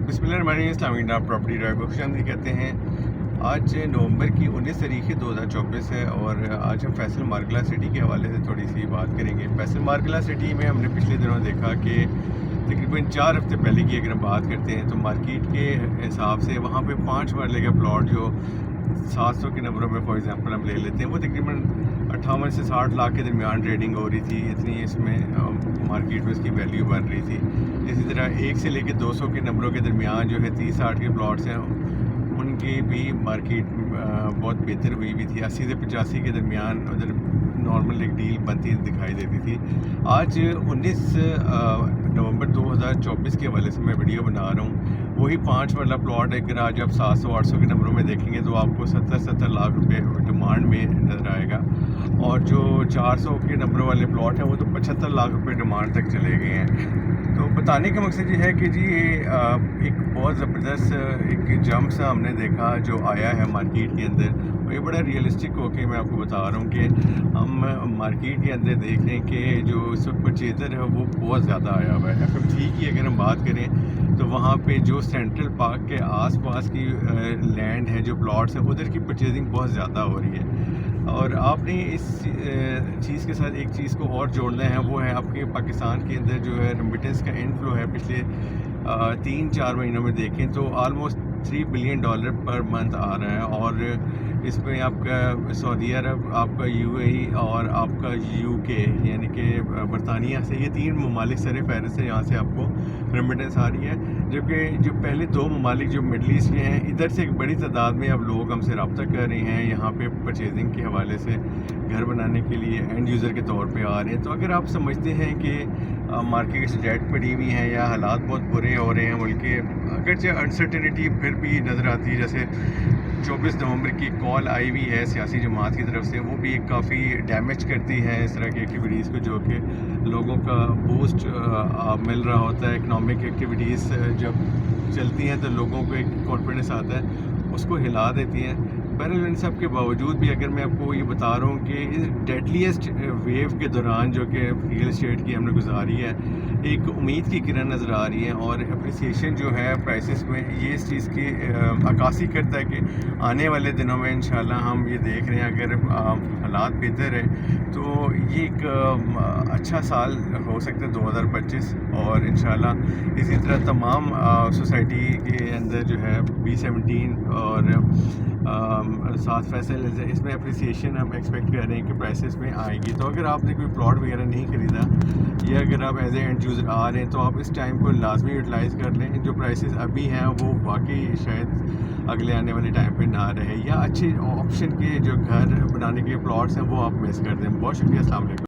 बिस्मिल्लाहिर्रहमानिर्रहीम। इस्लामिक नाम property drive को खुशामदीद कहते हैं। आज नवंबर की 19 तारीख 2024 है और आज हम फैसल मार्गला सिटी के हवाले से थोड़ी सी बात करेंगे। फैसल मार्गला सिटी में हमने पिछले दिनों देखा कि तकरीबन 4 हफ्ते पहले की अगर हम बात करते हैं तो मार्केट के हिसाब से वहाँ पे 5 मरले का प्लॉट जो 700 के नंबरों में फॉर एग्जांपल हम ले लेते हैं, वो तकरीबन 58 से 60 लाख के दरमियान ट्रेडिंग हो रही थी। इतनी इसमें मार्केट में इसकी वैल्यू बन रही थी। इसी तरह 1 से लेकर 200 के नंबरों के दरमियान जो है 30-60 के प्लॉट्स हैं, उनकी भी मार्केट बहुत बेहतर हुई भी थी। 80 से 85 के दरमियान उधर नॉर्मल एक डील बनती दिखाई देती थी। आज 19 नवंबर 2024 के हवाले से मैं वीडियो बना रहा हूँ। वही 5 वाला प्लॉट अगर आज आप 700-800 के नंबरों में देखेंगे तो आपको 70-70 लाख रुपए डिमांड में नज़र आएगा, और जो 400 के नंबरों वाले प्लॉट हैं वो तो 75 लाख रुपए डिमांड तक चले गए हैं। तो बताने का मकसद ये है कि जी एक बहुत ज़बरदस्त एक जंप सा हमने देखा जो आया है मार्केट के अंदर। और ये बड़ा रियलिस्टिक होके मैं आपको बता रहा हूँ कि हम मार्केट के अंदर देख रहे हैं कि जो इस वक्त परचेज़र है वो बहुत ज़्यादा आया हुआ है। FFG की अगर हम बात करें तो वहाँ पे जो सेंट्रल पार्क के आसपास की लैंड है, जो प्लॉट्स हैं, उधर की परचेजिंग बहुत ज़्यादा हो रही है। और आपने इस चीज़ के साथ एक चीज़ को और जोड़ना है, वो है आपके पाकिस्तान के अंदर जो है रेमिटेंस का इनफ्लो है। पिछले 3-4 महीनों में देखें तो आलमोस्ट $3 बिलियन पर मंथ आ रहा है, और इसमें आपका सऊदी अरब, आपका UAE और आपका UK यानी कि बरतानिया से, ये 3 ममालिक सर फहरिस्त है यहाँ से आपको रेमिटेंस आ रही है। जबकि जो पहले 2 ममालिक जो मिडल ईस्ट के हैं, इधर से एक बड़ी तादाद में अब लोग हमसे रब्ता कर रहे हैं यहाँ पे परचेजिंग के हवाले से, घर बनाने के लिए एंड यूज़र के तौर पे आ रहे हैं। तो अगर आप समझते हैं कि मार्केट्स डेट पड़ी हुई हैं या हालात बहुत बुरे हो रहे हैं मुल्क के, अगरचे अनसर्टेनिटी फिर भी नज़र आती है। जैसे 24 नवंबर की कॉल आई हुई है सियासी जमात की तरफ से, वो भी काफ़ी डैमेज करती है इस तरह की एक्टिविटीज़ को, जो कि लोगों का बूस्ट मिल रहा होता है। इकनॉमिक एक्टिविटीज़ जब चलती हैं तो लोगों को एक कॉन्फिडेंस आता है, उसको हिला देती हैं। बहरहाल इन सब के बावजूद भी अगर मैं आपको ये बता रहा हूँ कि इस डेडलीस्ट वेव के दौरान जो कि रियल एस्टेट की हमने गुजारी है, एक उम्मीद की किरण नज़र आ रही है। और अप्रिसिएशन जो है प्राइसेस में, ये इस चीज़ की अक्कासी करता है कि आने वाले दिनों में इंशाल्लाह हम ये देख रहे हैं, अगर हालात बेहतर है तो ये एक अच्छा साल हो सकता है 2025। और इंशाल्लाह इसी तरह तमाम सोसाइटी के अंदर जो है B17 और 7 फैसल है, इसमें अप्रिसिएशन हम एक्सपेक्ट कर रहे हैं कि प्राइसेस में आएगी। तो अगर आपने कोई प्लॉट वगैरह नहीं खरीदा, या अगर आप एज ए एंड यूज़र आ रहे हैं, तो आप इस टाइम को लाजमी यूटिलाइज़ कर लें। जो प्राइसेस अभी हैं वो वाकई शायद अगले आने वाले टाइम पे ना रहे, या अच्छे ऑप्शन के जो घर बनाने के प्लॉट्स हैं वो आप मिस कर दें। बहुत शुक्रिया, अस्सलाम वालेकुम।